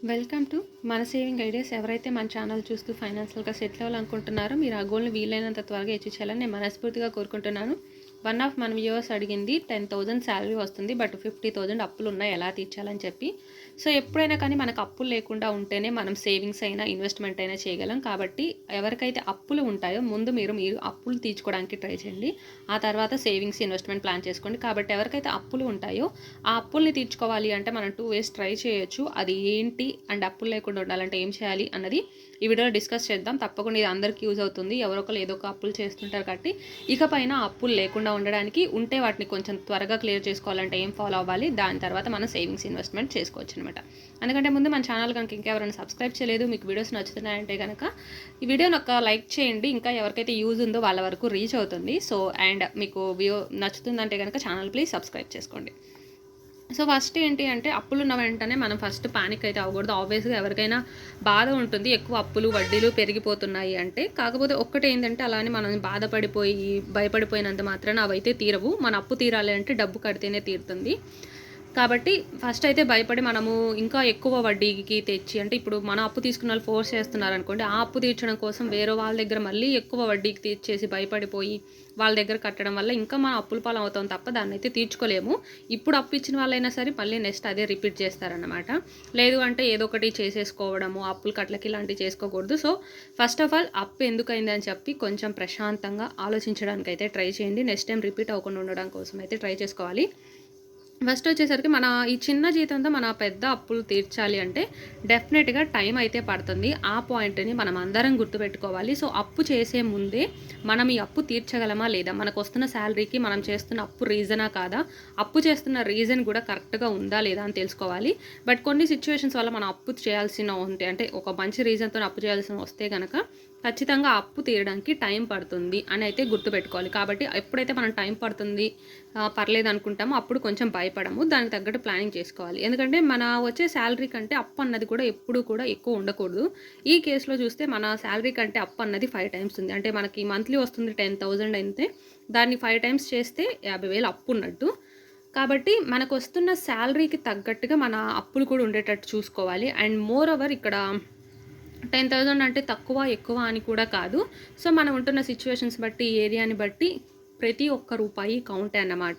Welcome to మన saving ideas. ఎవరైతే మన ఛానల్ చూస్తూ ఫైనాన్షియల్గా సెటిల్ అవ్వాలనుకుంటున్నారో మీరు ఆ గోల్ని వీలైనంత త్వరగా అచీవ్ చేయాలని నేను మనస్ఫూర్తిగా కోరుకుంటున్నాను. వన్ ఆఫ్ మన వ్యూవర్స్ అడిగింది 10,000 శాలరీ వస్తుంది, బట్ 50,000 అప్పులు ఉన్నాయి, ఎలా తీర్చాలని చెప్పి. సో ఎప్పుడైనా కానీ మనకు అప్పులు లేకుండా ఉంటేనే మనం సేవింగ్స్ అయినా ఇన్వెస్ట్మెంట్ అయినా చేయగలం. కాబట్టి ఎవరికైతే అప్పులు ఉంటాయో ముందు మీరు అప్పులు తీర్చుకోవడానికి ట్రై చేయండి. ఆ తర్వాత సేవింగ్స్ ఇన్వెస్ట్మెంట్ ప్లాన్ చేసుకోండి. కాబట్టి ఎవరికైతే అప్పులు ఉంటాయో ఆ అప్పుల్ని తీర్చుకోవాలి అంటే మనం 2 ways ట్రై చేయొచ్చు. అది ఏంటి అండ్ అప్పులు లేకుండా ఉండాలంటే ఏం చేయాలి అన్నది ఈ వీడియోలో డిస్కస్ చేద్దాం. తప్పకుండా ఇది అందరికీ యూజ్ అవుతుంది. ఎవరొకరు ఏదో ఒక అప్పులు చేస్తుంటారు కాబట్టి ఇకపైన అప్పులు లేకుండా ఉండడానికి ఉంటే వాటిని కొంచెం త్వరగా క్లియర్ చేసుకోవాలంటే ఏం ఫాలో అవ్వాలి, దాని తర్వాత మనం సేవింగ్స్ ఇన్వెస్ట్మెంట్ చేసుకోవచ్చు అనమాట. అందుకంటే ముందు మన ఛానల్ కనుక ఇంకెవరైనా సబ్స్క్రైబ్ చేయలేదు, మీకు వీడియోస్ నచ్చుతున్నాయంటే కనుక ఈ వీడియోని ఒక లైక్ చేయండి. ఇంకా ఎవరికైతే యూజ్ ఉందో వాళ్ళ వరకు రీచ్ అవుతుంది. సో అండ్ మీకు వీడియో నచ్చుతుందంటే కనుక ఛానల్ ప్లీజ్ సబ్స్క్రైబ్ చేసుకోండి. సో ఫస్ట్ ఏంటి అంటే అప్పులు ఉన్న వెంటనే మనం ఫస్ట్ పానిక్ అయితే అవ్వకూడదు. ఆబ్వియస్గా ఎవరికైనా బాధ ఉంటుంది, ఎక్కువ అప్పులు వడ్డీలు పెరిగిపోతున్నాయి అంటే. కాకపోతే ఒక్కటి ఏంటంటే అలానే మనం బాధపడిపోయి భయపడిపోయినంత మాత్రాన అవైతే తీరవు. మన అప్పు తీరాలి అంటే డబ్బు కడితేనే తీరుతుంది. కాబట్టి ఫస్ట్ అయితే భయపడి మనము ఇంకా ఎక్కువ వడ్డీకి తెచ్చి, అంటే ఇప్పుడు మన అప్పు తీసుకున్న వాళ్ళు ఫోర్స్ చేస్తున్నారు అనుకోండి, ఆ అప్పు తీర్చడం కోసం వేరే వాళ్ళ దగ్గర మళ్ళీ ఎక్కువ వడ్డీకి తీర్చేసి భయపడిపోయి వాళ్ళ దగ్గర కట్టడం వల్ల ఇంకా మనం అప్పుల పాలు అవుతాం తప్ప దాన్ని అయితే తీర్చుకోలేము. ఇప్పుడు అప్పు ఇచ్చిన వాళ్ళైనా సరే మళ్ళీ నెక్స్ట్ అదే రిపీట్ చేస్తారన్నమాట. లేదు అంటే ఏదో ఒకటి చేసేసుకోవడము, అప్పులు కట్లకి ఇలాంటివి చేసుకోకూడదు. సో ఫస్ట్ ఆఫ్ ఆల్ అప్పు ఎందుకైంది అని చెప్పి కొంచెం ప్రశాంతంగా ఆలోచించడానికి అయితే ట్రై చేయండి. నెక్స్ట్ టైం రిపీట్ అవ్వకుండా ఉండడం కోసం అయితే ట్రై చేసుకోవాలి. ఫస్ట్ వచ్చేసరికి మన ఈ చిన్న జీతంతో మన పెద్ద అప్పులు తీర్చాలి అంటే డెఫినెట్గా టైం అయితే పడుతుంది. ఆ పాయింట్ని మనం అందరం గుర్తుపెట్టుకోవాలి. సో అప్పు చేసే ముందే మనం ఈ అప్పు తీర్చగలమా లేదా, మనకు వస్తున్న శాలరీకి మనం చేస్తున్న అప్పు రీజనా కాదా, అప్పు చేస్తున్న రీజన్ కూడా కరెక్ట్గా ఉందా లేదా అని తెలుసుకోవాలి. బట్ కొన్ని సిచ్యువేషన్స్ వల్ల మనం అప్పు చేయాల్సిన ఉంటే, అంటే ఒక మంచి రీజన్తో అప్పు చేయాల్సిన వస్తే కనుక ఖచ్చితంగా అప్పు తీరడానికి టైం పడుతుంది అని అయితే గుర్తుపెట్టుకోవాలి. కాబట్టి ఎప్పుడైతే మనం టైం పడుతుంది పర్లేదు అనుకుంటామో అప్పుడు కొంచెం భయపడము, దానికి తగ్గట్టు ప్లానింగ్ చేసుకోవాలి. ఎందుకంటే మన వచ్చే శాలరీ కంటే అప్పు అన్నది కూడా ఎప్పుడు కూడా ఎక్కువ ఉండకూడదు. ఈ కేసులో చూస్తే మన శాలరీ కంటే అప్పు అన్నది 5 times ఉంది. అంటే మనకి మంత్లీ వస్తుంది 10,000 అయితే దాన్ని 5 times చేస్తే 50,000 అప్పు ఉన్నట్టు. కాబట్టి మనకు వస్తున్న శాలరీకి తగ్గట్టుగా మన అప్పులు కూడా ఉండేటట్టు చూసుకోవాలి. అండ్ మోర్ ఓవర్ ఇక్కడ 10,000 అంటే తక్కువ ఎక్కువ అని కూడా కాదు. సో మనం ఉంటున్న సిచ్యువేషన్స్ బట్టి, ఏరియాని బట్టి ప్రతి ఒక్క రూపాయి కౌంటే అన్నమాట.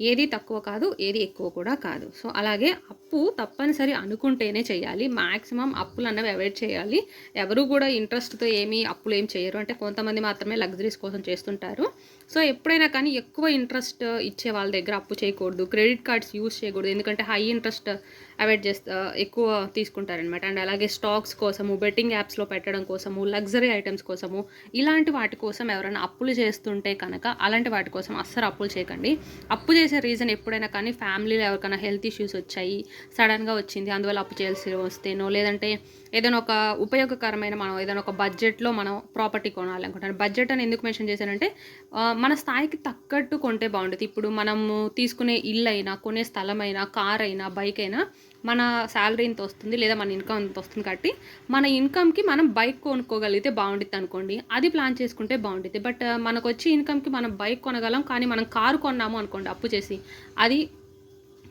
ఏది తక్కువ కాదు, ఏది ఎక్కువ కూడా కాదు. సో అలాగే అప్పు తప్పనిసరి అనుకుంటేనే చేయాలి. మ్యాక్సిమం అప్పులు అన్నవి అవాయిడ్ చేయాలి. ఎవరు కూడా ఇంట్రెస్ట్తో అప్పులు ఏం చేయరు. అంటే కొంతమంది మాత్రమే లగ్జరీస్ కోసం చేస్తుంటారు. సో ఎప్పుడైనా కానీ ఎక్కువ ఇంట్రెస్ట్ ఇచ్చే వాళ్ళ దగ్గర అప్పు చేయకూడదు. క్రెడిట్ కార్డ్స్ యూజ్ చేయకూడదు, ఎందుకంటే హై ఇంట్రెస్ట్ అవాయిడ్ ఎక్కువ తీసుకుంటారనమాట. అండ్ అలాగే స్టాక్స్ కోసము, బెట్టింగ్ యాప్స్లో పెట్టడం కోసము, లగ్జరీ ఐటమ్స్ కోసము, ఇలాంటి వాటి కోసం ఎవరైనా అప్పులు చేస్తుంటే కనుక అలాంటి వాటి కోసం అస్సలు అప్పులు చేయకండి. అప్పు చేసే రీజన్ ఎప్పుడైనా కానీ ఫ్యామిలీలో ఎవరికైనా హెల్త్ ఇష్యూస్ వచ్చాయి, సడన్గా వచ్చింది, అందువల్ల అప్పు చేయాల్సి వస్తేనో, లేదంటే ఏదైనా ఒక ఉపయోగకరమైన మనం ఏదైనా ఒక బడ్జెట్లో మనం ప్రాపర్టీ కొనాలనుకుంటాను. బడ్జెట్ అని ఎందుకు మెన్షన్ చేశానంటే మన స్థాయికి తగ్గట్టు కొంటే బాగుంటుంది. ఇప్పుడు మనము తీసుకునే ఇల్లు అయినా, కొనే స్థలం అయినా, కార్ అయినా, బైక్ అయినా మన శాలరీ ఇంత వస్తుంది లేదా మన ఇన్కమ్ ఇంత వస్తుంది కాబట్టి మన ఇన్కమ్కి మనం బైక్ కొనుక్కోగలిగితే బాగుంటుంది అనుకోండి, అది ప్లాన్ చేసుకుంటే బాగుంటుంది. బట్ మనకు వచ్చే ఇన్కమ్కి మనం బైక్ కొనగలం, కానీ మనం కారు కొన్నాము అనుకోండి అప్పు చేసి, అది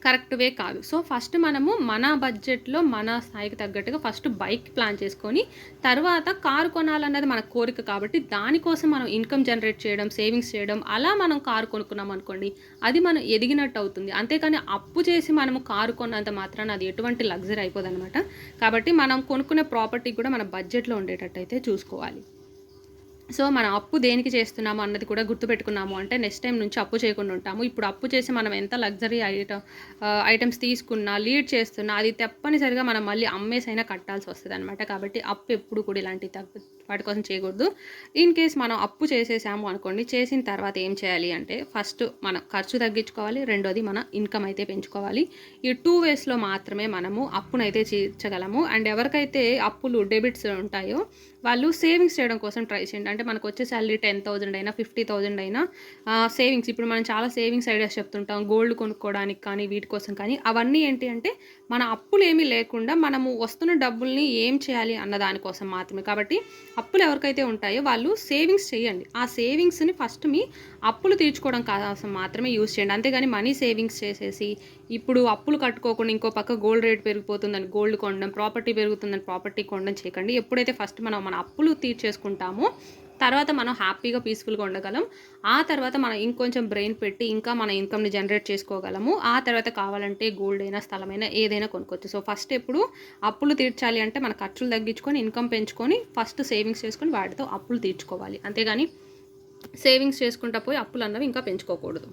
కరెక్ట్ వే కాదు. సో ఫస్ట్ మనము మన బడ్జెట్లో మన స్థాయికి తగ్గట్టుగా ఫస్ట్ బైక్ ప్లాన్ చేసుకొని తర్వాత కారు కొనాలన్నది మన కోరిక కాబట్టి దానికోసం మనం ఇన్కమ్ జనరేట్ చేయడం, సేవింగ్స్ చేయడం, అలా మనం కారు కొనుక్కున్నాం అనుకోండి అది మనం ఎదిగినట్టు అవుతుంది. అంతేకాని అప్పు చేసి మనము కారు కొన్నంత మాత్రాన అది ఎటువంటి లగ్జరీ అయిపోదన్నమాట. కాబట్టి మనం కొనుక్కునే ప్రాపర్టీ కూడా మన బడ్జెట్లో ఉండేటట్టు అయితే చూసుకోవాలి. సో మనం అప్పు దేనికి చేస్తున్నాము అన్నది కూడా గుర్తుపెట్టుకున్నాము అంటే నెక్స్ట్ టైం నుంచి అప్పు చేయకుండా ఉంటాము. ఇప్పుడు అప్పు చేసి మనం ఎంత లగ్జరీ ఐటమ్స్ తీసుకున్నా, లీడ్ చేస్తున్నా, అది తప్పనిసరిగా మనం మళ్ళీ అమ్మేసైనా కట్టాల్సి వస్తుంది అనమాట. కాబట్టి అప్పు ఎప్పుడు కూడా ఇలాంటి వాటి కోసం చేయకూడదు. ఇన్ కేస్ మనం అప్పు చేసేసాము అనుకోండి, చేసిన తర్వాత ఏం చేయాలి అంటే ఫస్ట్ మనం ఖర్చు తగ్గించుకోవాలి, రెండోది మన ఇన్కమ్ అయితే పెంచుకోవాలి. ఈ 2 waysలో మాత్రమే మనము అప్పునైతే తీర్చగలము. అండ్ ఎవరికైతే అప్పులు డెబిట్స్ ఉంటాయో వాళ్ళు సేవింగ్స్ చేయడం కోసం ట్రై చేయండి. అంటే మనకు వచ్చే శాలరీ 10,000 అయినా 50,000 అయినా సేవింగ్స్, ఇప్పుడు మనం చాలా సేవింగ్స్ ఐడియాస్ చెప్తుంటాం, గోల్డ్ కొనుక్కోవడానికి కానీ వీటి కోసం కానీ. అవన్నీ ఏంటి అంటే మన అప్పులు ఏమీ లేకుండా మనము వస్తున్న డబ్బుల్ని ఏం చేయాలి అన్న దానికోసం మాత్రమే. కాబట్టి అప్పులు ఎవరికైతే ఉంటాయో వాళ్ళు సేవింగ్స్ చేయండి. ఆ సేవింగ్స్ని ఫస్ట్ మీ అప్పులు తీర్చుకోవడం కోసం మాత్రమే యూజ్ చేయండి. అంతేగాని మనీ సేవింగ్స్ చేసేసి ఇప్పుడు అప్పులు కట్టుకోకుండా ఇంకో పక్క గోల్డ్ రేట్ పెరిగిపోతుందని గోల్డ్ కొనడం, ప్రాపర్టీ పెరుగుతుందని ప్రాపర్టీ కొనడం చేయకండి. ఎప్పుడైతే ఫస్ట్ మనం మన అప్పులు తీర్చేసుకుంటామో తర్వాత మనం హ్యాపీగా పీస్ఫుల్గా ఉండగలం. ఆ తర్వాత మనం ఇంకొంచెం బ్రెయిన్ పెట్టి ఇంకా మన ఇన్కమ్ని జనరేట్ చేసుకోగలము. ఆ తర్వాత కావాలంటే గోల్డ్ అయినా స్థలమైనా ఏదైనా కొనుక్కోవచ్చు. సో ఫస్ట్ ఎప్పుడు అప్పులు తీర్చాలి అంటే మన ఖర్చులు తగ్గించుకొని ఇన్కమ్ పెంచుకొని ఫస్ట్ సేవింగ్స్ చేసుకొని వాటితో అప్పులు తీర్చుకోవాలి. అంతేగాని సేవింగ్స్ చేసుకుంటా పోయి అప్పులు అన్నవి ఇంకా పెంచుకోకూడదు.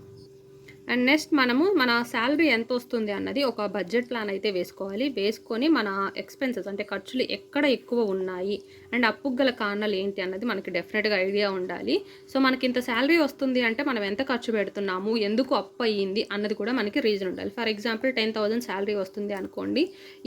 అండ్ నెక్స్ట్ మనము మన శాలరీ ఎంత వస్తుంది అన్నది ఒక బడ్జెట్ ప్లాన్ అయితే వేసుకోవాలి. వేసుకొని మన ఎక్స్పెన్సెస్ అంటే ఖర్చులు ఎక్కడ ఎక్కువ ఉన్నాయి అండ్ అప్పుకు గల కారణాలు ఏంటి అన్నది మనకి డెఫినెట్గా ఐడియా ఉండాలి. సో మనకి ఇంత శాలరీ వస్తుంది అంటే మనం ఎంత ఖర్చు పెడుతున్నాము, ఎందుకు అప్పు అయ్యింది అన్నది కూడా మనకి రీజన్ ఉండాలి. ఫర్ ఎగ్జాంపుల్ 10,000 శాలరీ వస్తుంది అనుకోండి.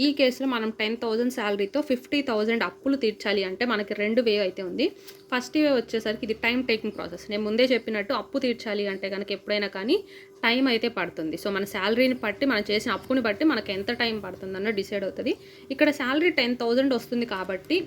ఈ కేసులో మనం 10,000 శాలరీతో 50,000 అప్పులు తీర్చాలి అంటే మనకి 2 వే అయితే ఉంది. ఫస్ట్ వే వచ్చేసరికి ఇది టైం టేకింగ్ ప్రాసెస్. నేను ముందే చెప్పినట్టు అప్పు తీర్చాలి అంటే కనుక ఎప్పుడైనా కానీ టైం అయితే పడుతుంది. సో మన శాలరీని బట్టి మనం చేసిన అప్పుని బట్టి మనకు ఎంత టైం పడుతుంది అన్న డిసైడ్ అవుతుంది. ఇక్కడ శాలరీ 10,000 వస్తుంది కాబట్టి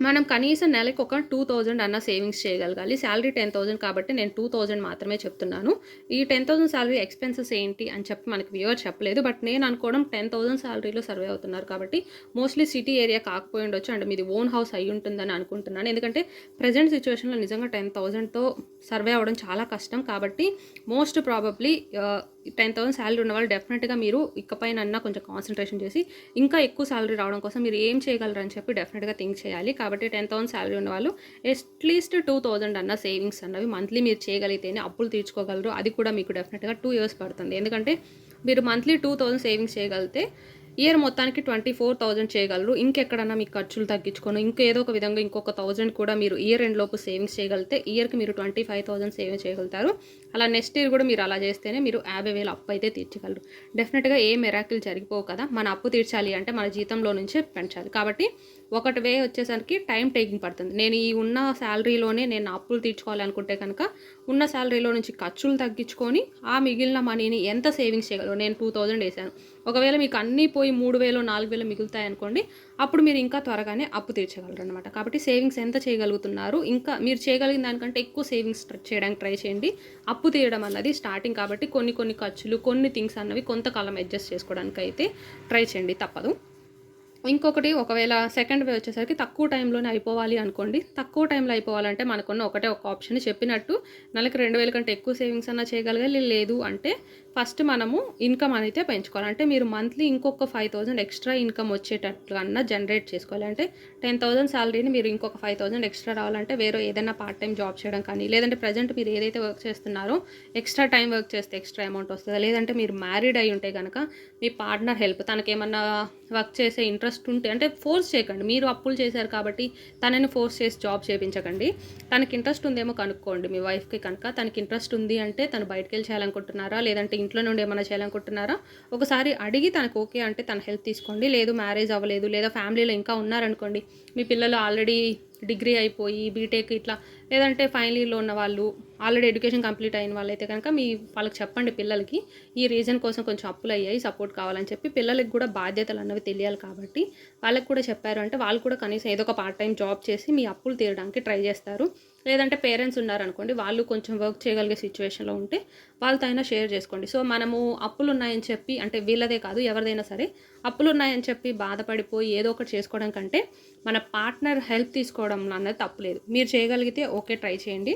మనం కనీసం నెలకు ఒక 2,000 అన్న సేవింగ్స్ చేయగలగాలి. శాలరీ 10,000 కాబట్టి నేను 2,000 మాత్రమే చెప్తున్నాను. ఈ 10,000 శాలరీ ఎక్స్పెన్సెస్ ఏంటి అని చెప్పి మనకి వ్యూవర్ చెప్పలేదు. బట్ నేను అనుకోవడం 10,000 శాలరీలో సర్వే అవుతున్నారు కాబట్టి మోస్ట్లీ సిటీ ఏరియా కాకపోయి ఉండొచ్చు అండ్ మీది ఓన్ హౌస్ అయి ఉంటుందని అనుకుంటున్నాను. ఎందుకంటే ప్రజెంట్ సిచ్యువేషన్లో నిజంగా 10,000తో సర్వే అవ్వడం చాలా కష్టం. కాబట్టి మోస్ట్ ప్రాబబ్లీ 10,000 శాలరీ ఉన్న వాళ్ళు డెఫినెట్గా మీరు ఇకపైన కొంచెం కాన్సన్ట్రేషన్ చేసి ఇంకా ఎక్కువ శాలరీ రావడం కోసం మీరు ఏం చేయగలరు అని చెప్పి డెఫినెట్గా థింక్ చేయాలి. కాబట్టి 10,000 శాలరీ ఉన్న వాళ్ళు అట్లీస్ట్ 2,000 అన్న సేవింగ్స్ అన్నవి మంత్లీ మీరు చేయగలిగితేనే అప్పులు తీర్చుకోగలరు. అది కూడా మీకు డెఫినెట్గా 2 years పడుతుంది. ఎందుకంటే మీరు మంత్లీ 2,000 సేవింగ్స్ చేయగలిగితే ఇయర్ మొత్తానికి 24,000 చేయగలరు. ఇంకెక్కడన్నా మీకు ఖర్చులు తగ్గించుకొని ఇంకేదో ఒక విధంగా ఇంకొక 1,000 కూడా మీరు ఇయర్ ఎండ్ లోపు సేవింగ్స్ చేయగలిగితే ఇయర్కి మీరు 25,000 సేవింగ్ చేయగలుగుతారు. అలా నెక్స్ట్ ఇయర్ కూడా మీరు అలా చేస్తేనే మీరు 50,000 అప్పు అయితే తీర్చగలరు. డెఫినెట్గా ఏ మిరాకిల్ జరిగిపోవు కదా. మన అప్పు తీర్చాలి అంటే మన జీతంలో నుంచే పెంచాలి. కాబట్టి ఒకటి వే వచ్చేసరికి టైం టేకింగ్ పడుతుంది. నేను ఈ ఉన్న శాలరీలోనే నేను అప్పులు తీర్చుకోవాలనుకుంటే కనుక ఉన్న శాలరీలో నుంచి ఖర్చులు తగ్గించుకొని ఆ మిగిలిన మనీని ఎంత సేవింగ్స్ చేయగలరు. నేను 2,000 వేసాను. ఒకవేళ మీకు అన్నీ పోయి 3,000 4,000 మిగులుతాయి అనుకోండి, అప్పుడు మీరు ఇంకా త్వరగానే అప్పు తీర్చగలరు అనమాట. కాబట్టి సేవింగ్స్ ఎంత చేయగలుగుతున్నారు, ఇంకా మీరు చేయగలిగిన దానికంటే ఎక్కువ సేవింగ్స్ చేయడానికి ట్రై చేయండి. అప్పు తీయడం అన్నది స్టార్టింగ్ కాబట్టి కొన్ని ఖర్చులు కొన్ని థింగ్స్ అన్నవి కొంతకాలం అడ్జస్ట్ చేసుకోవడానికి అయితే ట్రై చేయండి, తప్పదు. ఇంకొకటి ఒకవేళ సెకండ్ వే వచ్చేసరికి తక్కువ టైంలోనే అయిపోవాలి అనుకోండి. తక్కువ టైంలో అయిపోవాలంటే మనకున్న ఒక ఆప్షన్ చెప్పినట్టు నెలకు 2,000 కంటే ఎక్కువ సేవింగ్స్ అన్నా చేయగలగాలి. లేదు అంటే ఫస్ట్ మనము ఇన్కమ్ అయితే పెంచుకోవాలి. అంటే మీరు మంత్లీ ఇంకొక 5,000 ఎక్స్ట్రా ఇన్కమ్ వచ్చేటట్లు అన్నా జనరేట్ చేసుకోవాలి. అంటే 10,000 శాలరీని మీరు ఇంకొక 5,000 ఎక్స్ట్రా రావాలంటే వేరే ఏదైనా పార్ట్ టైం జాబ్ చేయడం కానీ, లేదంటే ప్రజెంట్ మీరు ఏదైతే వర్క్ చేస్తున్నారో ఎక్స్ట్రా టైం వర్క్ చేస్తే ఎక్స్ట్రా అమౌంట్ వస్తుంది. లేదంటే మీరు మ్యారీడ్ అయి ఉంటే కనుక మీ పార్ట్నర్ హెల్ప్, తనకేమన్నా వర్క్ చేసే ఇంట్రెస్ట్ ఉంటే, అంటే ఫోర్స్ చేయకండి. మీరు అప్పులు చేశారు కాబట్టి తనని ఫోర్స్ చేసి జాబ్ చేయించకండి. తనకి ఇంట్రెస్ట్ ఉందేమో కనుక్కోండి. మీ వైఫ్కి కనుక తనకి ఇంట్రెస్ట్ ఉంది అంటే తను బయటకు వెళ్ళి చేయాలనుకుంటున్నారా, లేదంటే ఇంట్లో నుండి ఏమైనా చేయాలనుకుంటున్నారా ఒకసారి అడిగి తనకు ఓకే అంటే తన హెల్ప్ తీసుకోండి. లేదు మ్యారేజ్ అవ్వలేదు, లేదా ఫ్యామిలీలో ఇంకా ఉన్నారనుకోండి, మీ పిల్లలు ఆల్రెడీ డిగ్రీ అయిపోయి బీటెక్ ఇట్లా, లేదంటే ఫైనల్ ఇయర్లో ఉన్న వాళ్ళు ఆల్రెడీ ఎడ్యుకేషన్ కంప్లీట్ అయిన వాళ్ళైతే కనుక వాళ్ళకి చెప్పండి, పిల్లలకి ఈ రీజన్ కోసం కొంచెం అప్పులు అయ్యాయి, సపోర్ట్ కావాలని చెప్పి. పిల్లలకి కూడా బాధ్యతలు అన్నవి తెలియాలి కాబట్టి వాళ్ళకి కూడా చెప్పారు అంటే వాళ్ళు కూడా కనీసం ఏదో ఒక పార్ట్ టైం జాబ్ చేసి మీ అప్పులు తీయడానికి ట్రై చేస్తారు. లేదంటే పేరెంట్స్ ఉన్నారనుకోండి, వాళ్ళు కొంచెం వర్క్ చేయగలిగే సిచ్యువేషన్లో ఉంటే వాళ్ళతో అయినా షేర్ చేసుకోండి. సో మనము అప్పులు ఉన్నాయని చెప్పి, అంటే వీళ్ళదే కాదు ఎవరిదైనా సరే, అప్పులు ఉన్నాయని చెప్పి బాధపడిపోయి ఏదో ఒకటి చేసుకోవడం కంటే మన పార్ట్నర్ హెల్ప్ తీసుకోవడం అన్నది తప్పులేదు. మీరు చేయగలిగితే ఓకే ట్రై చేయండి.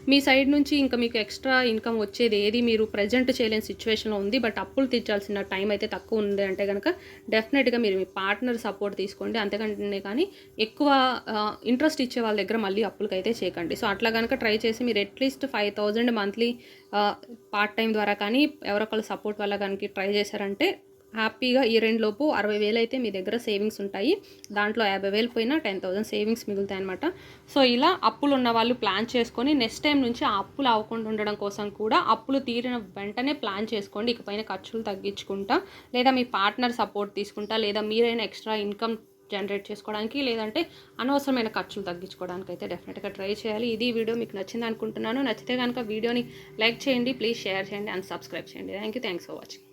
మీ సైడ్ నుంచి ఇంకా మీకు ఎక్స్ట్రా ఇన్కమ్ వచ్చేది ఏది మీరు ప్రజెంట్ చేయలేని సిచ్యువేషన్లో ఉంది, బట్ అప్పులు తీర్చాల్సిన టైం అయితే తక్కువ ఉంది అంటే కనుక డెఫినెట్గా మీరు మీ పార్ట్నర్ సపోర్ట్ తీసుకోండి. అంతేకంటే కానీ ఎక్కువ ఇంట్రెస్ట్ ఇచ్చే వాళ్ళ దగ్గర మళ్ళీ అప్పులకి అయితే చేయకండి. సో అట్లా కనుక ట్రై చేసి మీరు అట్లీస్ట్ 5,000 మంత్లీ పార్ట్ టైం ద్వారా కానీ ఎవరొకళ్ళ సపోర్ట్ వల్ల కనుక ట్రై చేశారంటే హ్యాపీగా ఈ రెండులోపు 60,000 అయితే మీ దగ్గర సేవింగ్స్ ఉంటాయి. దాంట్లో 50,000 పోయినా 10,000 సేవింగ్స్ మిగులుతాయి అనమాట. సో ఇలా అప్పులు ఉన్న వాళ్ళు ప్లాన్ చేసుకొని నెక్స్ట్ టైం నుంచి ఆ అప్పులు అవ్వకుండా ఉండడం కోసం కూడా అప్పులు తీరిన వెంటనే ప్లాన్ చేసుకోండి. ఇకపైన ఖర్చులు తగ్గించుకుంటా, లేదా మీ పార్ట్నర్ సపోర్ట్ తీసుకుంటా, లేదా మీరైనా ఎక్స్ట్రా ఇన్కమ్ జనరేట్ చేసుకోవడానికి, లేదంటే అనవసరమైన ఖర్చులు తగ్గించుకోవడానికి అయితే డెఫినెట్గా ట్రై చేయాలి. ఇది వీడియో మీకు నచ్చింది అనుకుంటున్నాను. నచ్చితే కనుక వీడియోని లైక్ చేయండి, ప్లీజ్ షేర్ చేయండి అండ్ సబ్స్క్రైబ్ చేయండి. Thanks for watching.